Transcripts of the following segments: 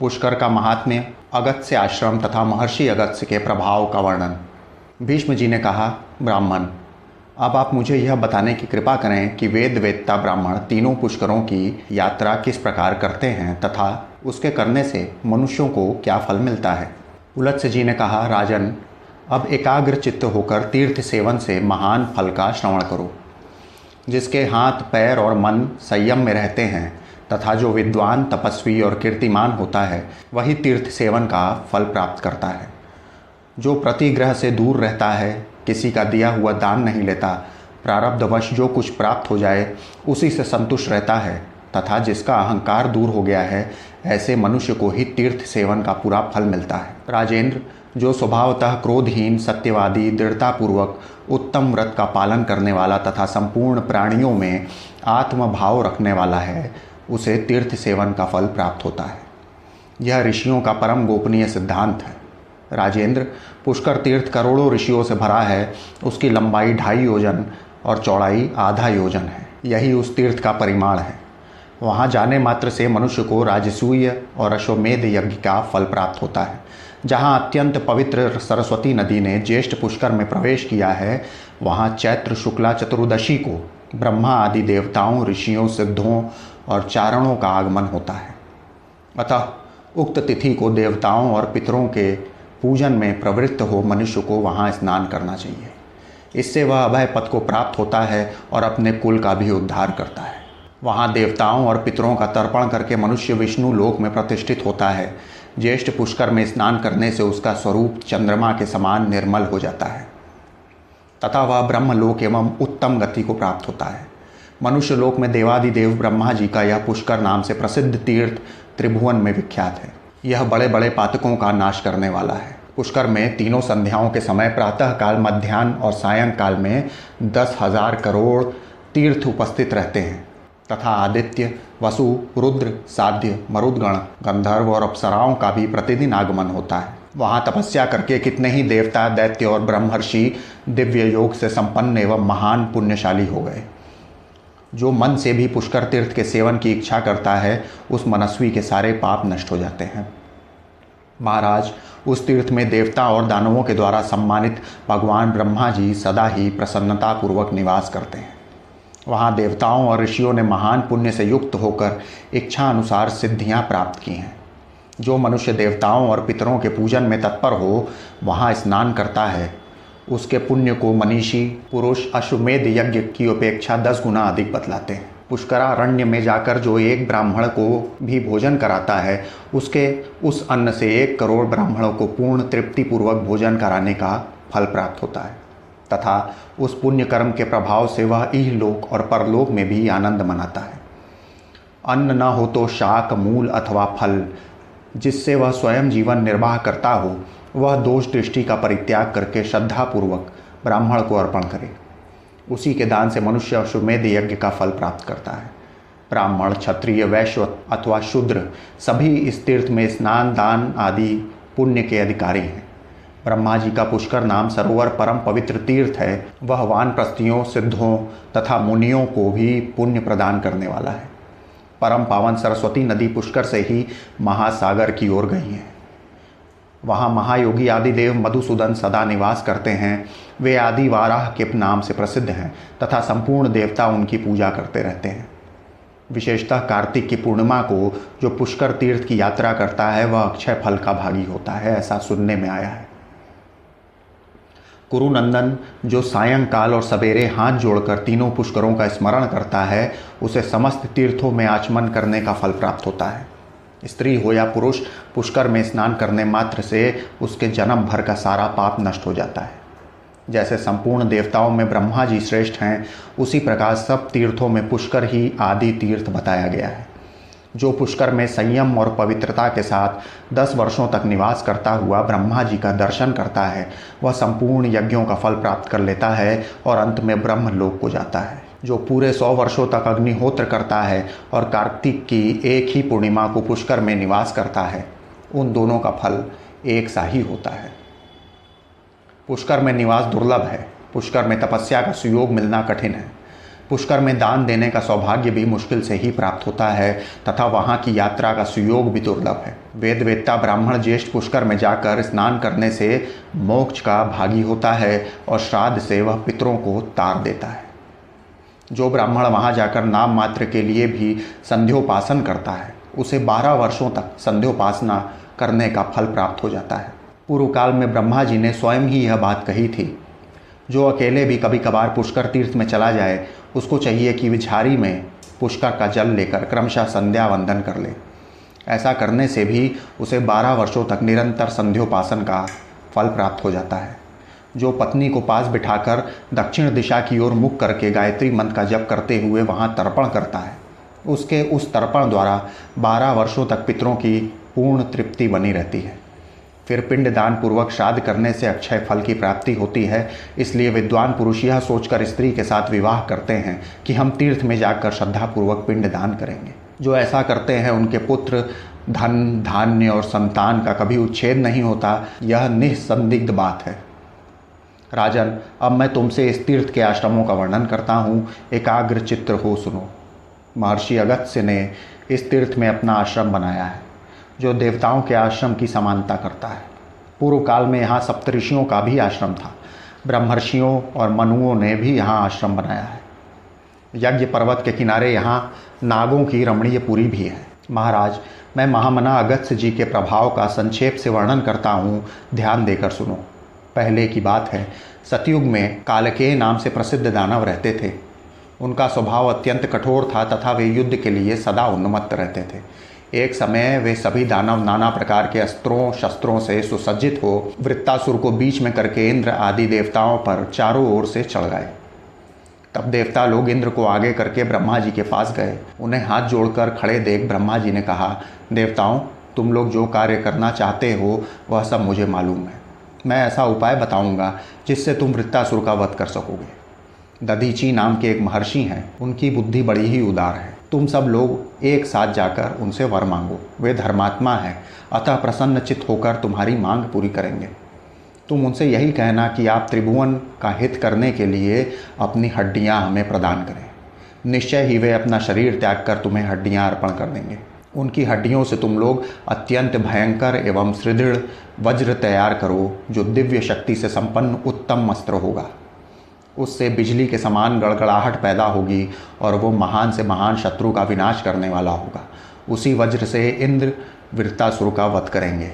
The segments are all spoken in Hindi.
पुष्कर का महात्म्य, अगस्त्य आश्रम तथा महर्षि अगस्त्य के प्रभाव का वर्णन। भीष्म जी ने कहा, ब्राह्मण, अब आप मुझे यह बताने की कृपा करें कि वेद वेत्ता ब्राह्मण तीनों पुष्करों की यात्रा किस प्रकार करते हैं तथा उसके करने से मनुष्यों को क्या फल मिलता है। पुलत्स्य जी ने कहा, राजन, अब एकाग्र चित्त होकर तीर्थ सेवन से महान फल का श्रवण करो। जिसके हाथ पैर और मन संयम में रहते हैं तथा जो विद्वान, तपस्वी और कीर्तिमान होता है वही तीर्थ सेवन का फल प्राप्त करता है। जो प्रतिग्रह से दूर रहता है, किसी का दिया हुआ दान नहीं लेता, प्रारब्धवश जो कुछ प्राप्त हो जाए उसी से संतुष्ट रहता है तथा जिसका अहंकार दूर हो गया है, ऐसे मनुष्य को ही तीर्थ सेवन का पूरा फल मिलता है। राजेंद्र, जो स्वभावतः क्रोधहीन, सत्यवादी, दृढ़तापूर्वक उत्तम व्रत का पालन करने वाला तथा संपूर्ण प्राणियों में आत्मभाव रखने वाला है, उसे तीर्थ सेवन का फल प्राप्त होता है। यह ऋषियों का परम गोपनीय सिद्धांत है। राजेंद्र, पुष्कर तीर्थ करोड़ों ऋषियों से भरा है। उसकी लंबाई 2.5 योजन और चौड़ाई आधा योजन है। यही उस तीर्थ का परिमाण है। वहाँ जाने मात्र से मनुष्य को राजसूय और अश्वमेध यज्ञ का फल प्राप्त होता है। जहाँ अत्यंत पवित्र सरस्वती नदी ने ज्येष्ठ पुष्कर में प्रवेश किया है, वहाँ चैत्र शुक्ला चतुर्दशी को ब्रह्मा आदि देवताओं, ऋषियों, सिद्धों और चारणों का आगमन होता है। अतः उक्त तिथि को देवताओं और पितरों के पूजन में प्रवृत्त हो मनुष्य को वहाँ स्नान करना चाहिए। इससे वह अभय पद को प्राप्त होता है और अपने कुल का भी उद्धार करता है। वहाँ देवताओं और पितरों का तर्पण करके मनुष्य विष्णु लोक में प्रतिष्ठित होता है। ज्येष्ठ पुष्कर में स्नान करने से उसका स्वरूप चंद्रमा के समान निर्मल हो जाता है तथा वह ब्रह्मलोक एवं उत्तम गति को प्राप्त होता है। मनुष्य लोक में देवादिदेव ब्रह्मा जी का यह पुष्कर नाम से प्रसिद्ध तीर्थ त्रिभुवन में विख्यात है। यह बड़े बड़े पातकों का नाश करने वाला है। पुष्कर में तीनों संध्याओं के समय प्रातः काल, मध्याह्न और सायंकाल में 10,000 करोड़ तीर्थ उपस्थित रहते हैं तथा आदित्य, वसु, रुद्र, साध्य, मरुदगण, गंधर्व और अप्सराओं का भी प्रतिदिन आगमन होता है। वहाँ तपस्या करके कितने ही देवता, दैत्य और ब्रह्मर्षि दिव्य योग से संपन्न एवं महान पुण्यशाली हो गए। जो मन से भी पुष्कर तीर्थ के सेवन की इच्छा करता है, उस मनस्वी के सारे पाप नष्ट हो जाते हैं। महाराज, उस तीर्थ में देवता और दानवों के द्वारा सम्मानित भगवान ब्रह्मा जी सदा ही प्रसन्नतापूर्वक निवास करते हैं। वहाँ देवताओं और ऋषियों ने महान पुण्य से युक्त होकर इच्छा अनुसार सिद्धियाँ प्राप्त की हैं। जो मनुष्य देवताओं और पितरों के पूजन में तत्पर हो, वहाँ स्नान करता है, उसके पुण्य को मनीषी पुरुष अश्वमेध यज्ञ की अपेक्षा 10 गुना अधिक बतलाते हैं। पुष्करारण्य में जाकर जो एक ब्राह्मण को भी भोजन कराता है, उसके उस अन्न से 1 करोड़ ब्राह्मणों को पूर्ण तृप्तिपूर्वक भोजन कराने का फल प्राप्त होता है तथा उस पुण्य कर्म के प्रभाव से वह इहलोक और परलोक में भी आनंद मनाता है। अन्न न हो तो शाक, मूल अथवा फल, जिससे वह स्वयं जीवन निर्वाह करता हो, वह दोष दृष्टि का परित्याग करके श्रद्धापूर्वक ब्राह्मण को अर्पण करे। उसी के दान से मनुष्य अश्वमेध यज्ञ का फल प्राप्त करता है। ब्राह्मण, क्षत्रिय, वैश्य अथवा शूद्र सभी इस तीर्थ में स्नान, दान आदि पुण्य के अधिकारी हैं। ब्रह्मा जी का पुष्कर नाम सरोवर परम पवित्र तीर्थ है। वह वानप्रस्थियों, सिद्धों तथा मुनियों को भी पुण्य प्रदान करने वाला है। परम पावन सरस्वती नदी पुष्कर से ही महासागर की ओर गई है। वहाँ महायोगी आदिदेव मधुसूदन सदा निवास करते हैं। वे आदि वाराह के नाम से प्रसिद्ध हैं तथा संपूर्ण देवता उनकी पूजा करते रहते हैं। विशेषतः कार्तिक की पूर्णिमा को जो पुष्कर तीर्थ की यात्रा करता है, वह अक्षय फल का भागी होता है, ऐसा सुनने में आया है। कुरुनंदन, जो सायंकाल और सवेरे हाथ जोड़कर तीनों पुष्करों का स्मरण करता है, उसे समस्त तीर्थों में आचमन करने का फल प्राप्त होता है। स्त्री हो या पुरुष, पुष्कर में स्नान करने मात्र से उसके जन्म भर का सारा पाप नष्ट हो जाता है। जैसे संपूर्ण देवताओं में ब्रह्मा जी श्रेष्ठ हैं, उसी प्रकार सब तीर्थों में पुष्कर ही आदि तीर्थ बताया गया है। जो पुष्कर में संयम और पवित्रता के साथ 10 वर्षों तक निवास करता हुआ ब्रह्मा जी का दर्शन करता है, वह संपूर्ण यज्ञों का फल प्राप्त कर लेता है और अंत में ब्रह्मलोक को जाता है। जो पूरे 100 वर्षों तक अग्निहोत्र करता है और कार्तिक की एक ही पूर्णिमा को पुष्कर में निवास करता है, उन दोनों का फल एक सा ही होता है। पुष्कर में निवास दुर्लभ है। पुष्कर में तपस्या का सुयोग मिलना कठिन है। पुष्कर में दान देने का सौभाग्य भी मुश्किल से ही प्राप्त होता है तथा वहाँ की यात्रा का सुयोग भी दुर्लभ है। वेद वेत्ता ब्राह्मण ज्येष्ठ पुष्कर में जाकर स्नान करने से मोक्ष का भागी होता है और श्राद्ध से वह पितरों को तार देता है। जो ब्राह्मण वहाँ जाकर नाम मात्र के लिए भी संध्योपासन करता है उसे 12 वर्षों तक संध्योपासना करने का फल प्राप्त हो जाता है। पूर्व काल में ब्रह्मा जी ने स्वयं ही यह बात कही थी। जो अकेले भी कभी कभार पुष्कर तीर्थ में चला जाए उसको चाहिए कि विझारी में पुष्कर का जल लेकर क्रमशः संध्या वंदन कर ले। ऐसा करने से भी उसे 12 वर्षों तक निरंतर संध्योपासन का फल प्राप्त हो जाता है। जो पत्नी को पास बिठाकर दक्षिण दिशा की ओर मुख करके गायत्री मंत्र का जप करते हुए वहाँ तर्पण करता है उसके उस तर्पण द्वारा 12 वर्षों तक पितरों की पूर्ण तृप्ति बनी रहती है। फिर पिंडदान पूर्वक श्राद्ध करने से अक्षय फल की प्राप्ति होती है। इसलिए विद्वान पुरुष यह सोचकर स्त्री के साथ विवाह करते हैं कि हम तीर्थ में जाकर श्रद्धापूर्वक पिंडदान करेंगे। जो ऐसा करते हैं उनके पुत्र, धन, धान्य और संतान का कभी उच्छेद नहीं होता। यह निसंदिग्ध बात है। राजन, अब मैं तुमसे इस तीर्थ के आश्रमों का वर्णन करता हूँ, एकाग्र चित्त हो सुनो। महर्षि अगस्त्य ने इस तीर्थ में अपना आश्रम बनाया है जो देवताओं के आश्रम की समानता करता है। पूर्व काल में यहाँ सप्तऋषियों का भी आश्रम था। ब्रह्मर्षियों और मनुओं ने भी यहाँ आश्रम बनाया है। यज्ञ पर्वत के किनारे यहाँ नागों की रमणीय पुरी भी है। महाराज, मैं महामना अगस्त्य जी के प्रभाव का संक्षेप से वर्णन करता हूँ, ध्यान देकर सुनो। पहले की बात है, सतयुग में कालकेय नाम से प्रसिद्ध दानव रहते थे। उनका स्वभाव अत्यंत कठोर था तथा वे युद्ध के लिए सदा उन्मत्त रहते थे। एक समय वे सभी दानव नाना प्रकार के अस्त्रों शस्त्रों से सुसज्जित हो वृत्तासुर को बीच में करके इंद्र आदि देवताओं पर चारों ओर से चढ़ गए। तब देवता लोग इंद्र को आगे करके ब्रह्मा जी के पास गए। उन्हें हाथ जोड़कर खड़े देख ब्रह्मा जी ने कहा, देवताओं, तुम लोग जो कार्य करना चाहते हो वह सब मुझे मालूम है। मैं ऐसा उपाय बताऊंगा जिससे तुम वृत्तासुर का वध कर सकोगे। दधीची नाम के एक महर्षि हैं, उनकी बुद्धि बड़ी ही उदार है। तुम सब लोग एक साथ जाकर उनसे वर मांगो। वे धर्मात्मा हैं, अतः प्रसन्नचित्त होकर तुम्हारी मांग पूरी करेंगे। तुम उनसे यही कहना कि आप त्रिभुवन का हित करने के लिए अपनी हड्डियां हमें प्रदान करें। निश्चय ही वे अपना शरीर त्याग कर तुम्हें हड्डियां अर्पण कर देंगे। उनकी हड्डियों से तुम लोग अत्यंत भयंकर एवं सुदृढ़ वज्र तैयार करो जो दिव्य शक्ति से संपन्न उत्तम अस्त्र होगा। उससे बिजली के समान गड़गड़ाहट पैदा होगी और वो महान से महान शत्रु का विनाश करने वाला होगा। उसी वज्र से इंद्र वृत्तासुर का वध करेंगे।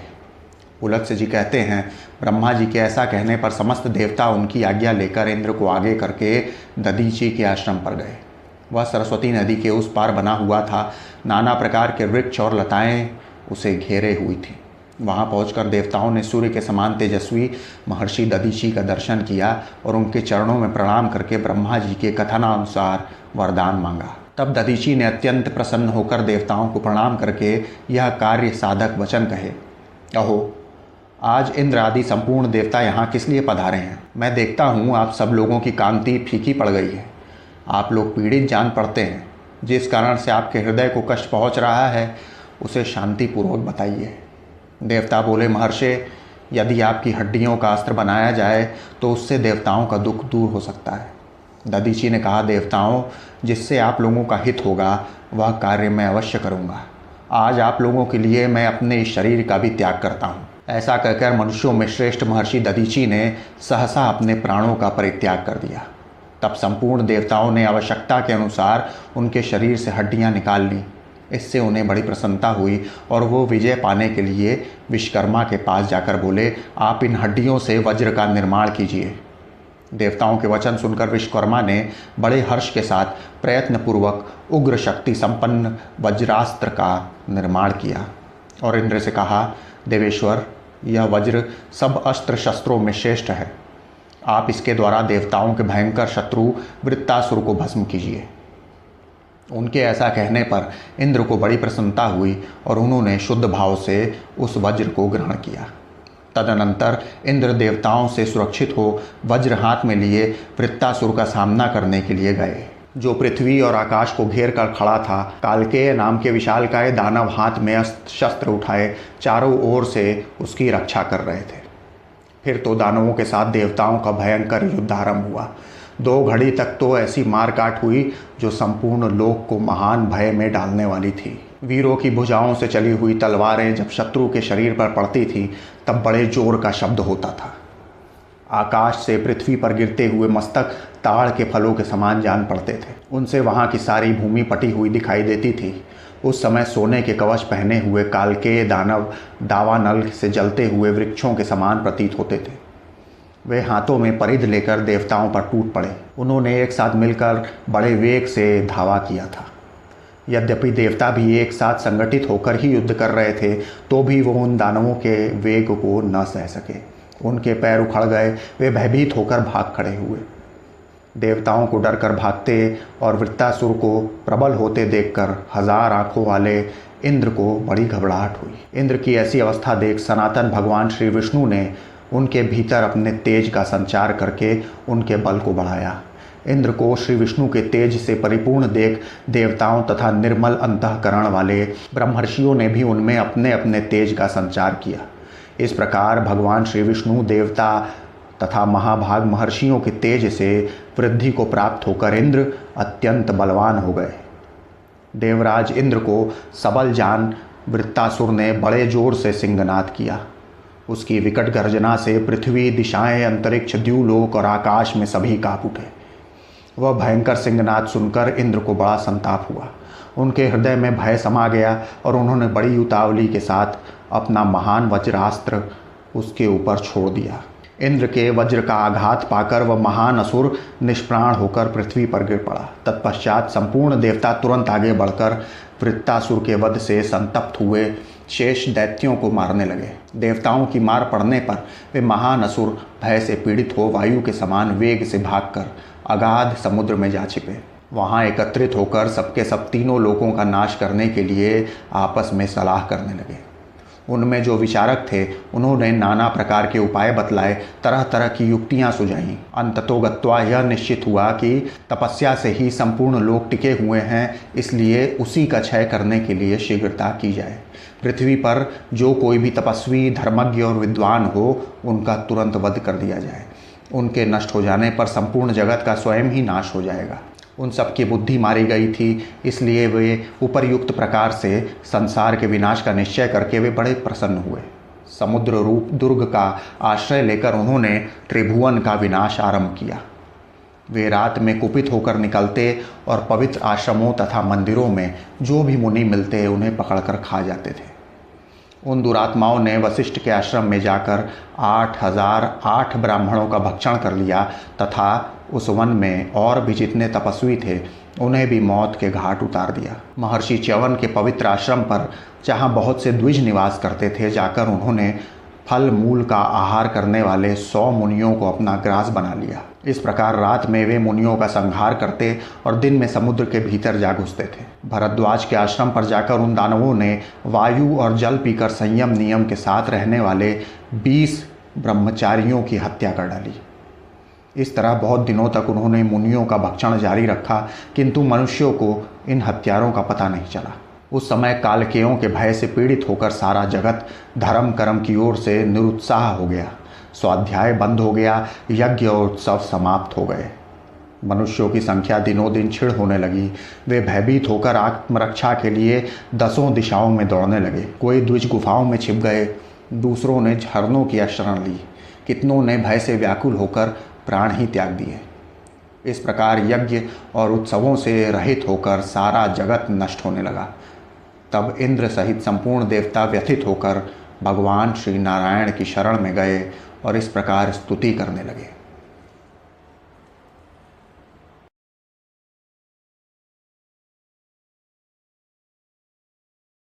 पुलत्स्य जी कहते हैं, ब्रह्मा जी के ऐसा कहने पर समस्त देवता उनकी आज्ञा लेकर इंद्र को आगे करके दधीची के आश्रम पर गए। वह सरस्वती नदी के उस पार बना हुआ था। नाना प्रकार के वृक्ष और लताएं उसे घेरे हुई थी। वहाँ पहुंचकर देवताओं ने सूर्य के समान तेजस्वी महर्षि दधीची का दर्शन किया और उनके चरणों में प्रणाम करके ब्रह्मा जी के कथनानुसार वरदान मांगा। तब दधीची ने अत्यंत प्रसन्न होकर देवताओं को प्रणाम करके यह कार्य साधक वचन कहे, अहो, आज इंद्र आदि संपूर्ण देवता यहाँ किस लिए पधारे हैं? मैं देखता हूँ आप सब लोगों की कांति फीकी पड़ गई है। आप लोग पीड़ित जान पड़ते हैं। जिस कारण से आपके हृदय को कष्ट पहुँच रहा है उसे शांतिपूर्वक बताइए। देवता बोले, महर्षि, यदि आपकी हड्डियों का अस्त्र बनाया जाए तो उससे देवताओं का दुख दूर हो सकता है। दधीची ने कहा, देवताओं, जिससे आप लोगों का हित होगा वह कार्य मैं अवश्य करूँगा। आज आप लोगों के लिए मैं अपने इस शरीर का भी त्याग करता हूँ। ऐसा कहकर मनुष्यों में श्रेष्ठ महर्षि दधीची ने सहसा अपने प्राणों का परित्याग कर दिया। तब संपूर्ण देवताओं ने आवश्यकता के अनुसार उनके शरीर से हड्डियाँ निकाल लीं। इससे उन्हें बड़ी प्रसन्नता हुई और वो विजय पाने के लिए विश्वकर्मा के पास जाकर बोले, आप इन हड्डियों से वज्र का निर्माण कीजिए। देवताओं के वचन सुनकर विश्वकर्मा ने बड़े हर्ष के साथ प्रयत्नपूर्वक उग्र शक्ति संपन्न वज्रास्त्र का निर्माण किया और इंद्र से कहा, देवेश्वर, यह वज्र सब अस्त्र शस्त्रों में श्रेष्ठ है। आप इसके द्वारा देवताओं के भयंकर शत्रु वृत्तासुर को भस्म कीजिए। उनके ऐसा कहने पर इंद्र को बड़ी प्रसन्नता हुई और उन्होंने शुद्ध भाव से उस वज्र को ग्रहण किया। तदनंतर इंद्र देवताओं से सुरक्षित हो वज्र हाथ में लिए वृत्तासुर का सामना करने के लिए गए, जो पृथ्वी और आकाश को घेर कर खड़ा था। कालकेय नाम के विशालकाय दानव हाथ में शस्त्र उठाए चारों ओर से उसकी रक्षा कर रहे थे। फिर तो दानवों के साथ देवताओं का भयंकर युद्ध आरंभ हुआ। 2 घड़ी तक तो ऐसी मार काट हुई जो संपूर्ण लोक को महान भय में डालने वाली थी। वीरों की भुजाओं से चली हुई तलवारें जब शत्रु के शरीर पर पड़ती थी तब बड़े जोर का शब्द होता था। आकाश से पृथ्वी पर गिरते हुए मस्तक ताड़ के फलों के समान जान पड़ते थे। उनसे वहाँ की सारी भूमि पटी हुई दिखाई देती थी। उस समय सोने के कवच पहने हुए कालकेय दानव दावानल से जलते हुए वृक्षों के समान प्रतीत होते थे। वे हाथों में परिध लेकर देवताओं पर टूट पड़े। उन्होंने एक साथ मिलकर बड़े वेग से धावा किया था। यद्यपि देवता भी एक साथ संगठित होकर ही युद्ध कर रहे थे तो भी वो उन दानवों के वेग को न सह सके। उनके पैर उखड़ गए। वे भयभीत होकर भाग खड़े हुए। देवताओं को डर कर भागते और वृत्तासुर को प्रबल होते देखकर 1000 आंखों वाले इंद्र को बड़ी घबराहट हुई। इंद्र की ऐसी अवस्था देख सनातन भगवान श्री विष्णु ने उनके भीतर अपने तेज का संचार करके उनके बल को बढ़ाया। इंद्र को श्री विष्णु के तेज से परिपूर्ण देख देवताओं तथा निर्मल अंतःकरण वाले ब्रह्मर्षियों ने भी उनमें अपने अपने तेज का संचार किया। इस प्रकार भगवान श्री विष्णु देवता तथा महाभाग महर्षियों के तेज से वृद्धि को प्राप्त होकर इंद्र अत्यंत बलवान हो गए। देवराज इंद्र को सबल जान वृत्तासुर ने बड़े जोर से सिंहनाद किया। उसकी विकट गर्जना से पृथ्वी, दिशाएं, अंतरिक्ष, द्यूलोक और आकाश में सभी कांप उठे। वह भयंकर सिंहनाद सुनकर इंद्र को बड़ा संताप हुआ। उनके हृदय में भय समा गया और उन्होंने बड़ी उतावली के साथ अपना महान वज्रास्त्र उसके ऊपर छोड़ दिया। इंद्र के वज्र का आघात पाकर वह महान असुर निष्प्राण होकर पृथ्वी पर गिर पड़ा। तत्पश्चात संपूर्ण देवता तुरंत आगे बढ़कर वृत्तासुर के वध से संतप्त हुए शेष दैत्यों को मारने लगे। देवताओं की मार पड़ने पर वे महान असुर भय से पीड़ित हो वायु के समान वेग से भागकर अगाध समुद्र में जा छिपे। वहाँ एकत्रित होकर सबके सब तीनों लोकों का नाश करने के लिए आपस में सलाह करने लगे। उनमें जो विचारक थे उन्होंने नाना प्रकार के उपाय बतलाए, तरह तरह की युक्तियां सुझाईं। अंततोगत्वा यह निश्चित हुआ कि तपस्या से ही संपूर्ण लोक टिके हुए हैं, इसलिए उसी का क्षय करने के लिए शीघ्रता की जाए। पृथ्वी पर जो कोई भी तपस्वी, धर्मज्ञ और विद्वान हो उनका तुरंत वध कर दिया जाए। उनके नष्ट हो जाने पर संपूर्ण जगत का स्वयं ही नाश हो जाएगा। उन सबकी बुद्धि मारी गई थी, इसलिए वे उपर्युक्त प्रकार से संसार के विनाश का निश्चय करके वे बड़े प्रसन्न हुए। समुद्र रूप दुर्ग का आश्रय लेकर उन्होंने त्रिभुवन का विनाश आरंभ किया। वे रात में कुपित होकर निकलते और पवित्र आश्रमों तथा मंदिरों में जो भी मुनि मिलते उन्हें पकड़कर खा जाते थे। उन दुरात्माओं ने वशिष्ठ के आश्रम में जाकर 8008 ब्राह्मणों का भक्षण कर लिया तथा उस वन में और भी जितने तपस्वी थे उन्हें भी मौत के घाट उतार दिया। महर्षि च्यवन के पवित्र आश्रम पर जहाँ बहुत से द्विज निवास करते थे जाकर उन्होंने फल मूल का आहार करने वाले 100 मुनियों को अपना ग्रास बना लिया। इस प्रकार रात में वे मुनियों का संहार करते और दिन में समुद्र के भीतर जा घुसते थे। भरद्वाज के आश्रम पर जाकर उन दानवों ने वायु और जल पीकर संयम नियम के साथ रहने वाले 20 ब्रह्मचारियों की हत्या कर डाली। इस तरह बहुत दिनों तक उन्होंने मुनियों का भक्षण जारी रखा, किंतु मनुष्यों को इन हत्यारों का पता नहीं चला। उस समय कालकेयों के भय से पीड़ित होकर सारा जगत धर्म कर्म की ओर से निरुत्साह हो गया। स्वाध्याय बंद हो गया, यज्ञ और उत्सव समाप्त हो गए। मनुष्यों की संख्या दिनों दिन क्षीण होने लगी। वे भयभीत होकर आत्मरक्षा के लिए 10 दिशाओं में दौड़ने लगे। कोई द्विज गुफाओं में छिप गए, दूसरों ने झरनों की शरण ली, कितनों ने भय से व्याकुल होकर प्राण ही त्याग दिए। इस प्रकार यज्ञ और उत्सवों से रहित होकर सारा जगत नष्ट होने लगा। तब इंद्र सहित संपूर्ण देवता व्यथित होकर भगवान श्री नारायण की शरण में गए और इस प्रकार स्तुति करने लगे।